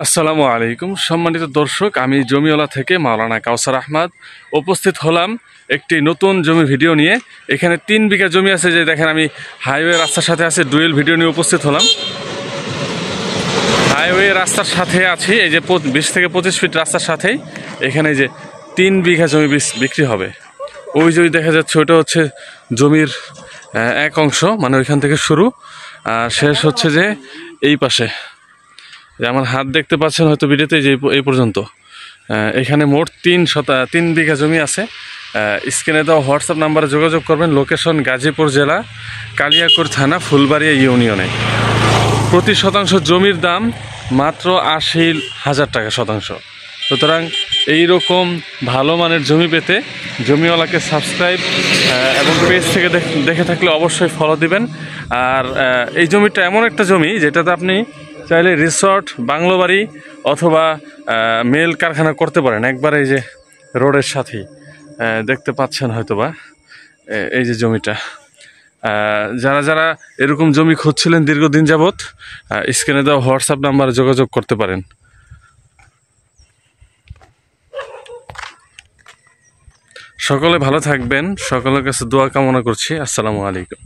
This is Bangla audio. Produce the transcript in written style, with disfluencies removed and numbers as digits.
আসসালামু আলাইকুম সম্মানিত দর্শক, আমি জমিওয়ালা থেকে মাওলানা কাউসার আহমদ উপস্থিত হলাম একটি নতুন জমি ভিডিও নিয়ে। এখানে 3 বিঘা জমি আছে, যে দেখেন আমি হাইওয়ে রাস্তার সাথে আছে, ডুয়েল ভিডিও নিয়ে উপস্থিত হলাম। হাইওয়ে রাস্তার সাথে আছি, এই যে 20 থেকে 25 ফিট রাস্তার সাথেই এখানে যে 3 বিঘা জমি বিক্রি হবে। ওই জমি দেখা যাচ্ছে ওটা হচ্ছে জমির এক অংশ, মানে ওইখান থেকে শুরু আর শেষ হচ্ছে যে এই পাশে, যে আমার হাত দেখতে পাচ্ছেন হয়তো ভিডিওতে, যে এই পর্যন্ত। এখানে মোট 3 বিঘা জমি আছে। স্ক্রিনে দেওয়া হোয়াটসঅ্যাপ নাম্বারে যোগাযোগ করবেন। লোকেশন গাজীপুর জেলা, কালিয়াকৈর থানা, ফুলবাড়িয়া ইউনিয়নে। প্রতি শতাংশ জমির দাম মাত্র 80,000 টাকা শতাংশ। সুতরাং এইরকম ভালো মানের জমি পেতে জমিওয়ালাকে সাবস্ক্রাইব এবং পেজ থেকে দেখে থাকলে অবশ্যই ফলো দিবেন। আর এই জমিটা এমন একটা জমি যেটাতে আপনি চাইলে রিসর্ট, বাংলো বাড়ি অথবা মেল কারখানা করতে পারেন। একবার এই যে রোডের সাথেই দেখতে পাচ্ছেন হয়তোবা এই যে জমিটা। যারা যারা এরকম জমি খুঁজছিলেন দীর্ঘদিন যাবৎ, স্ক্রিনে দেওয়া হোয়াটসঅ্যাপ নাম্বারে যোগাযোগ করতে পারেন। সকলে ভালো থাকবেন, সকলের কাছে দোয়া কামনা করছি। আসসালামু আলাইকুম।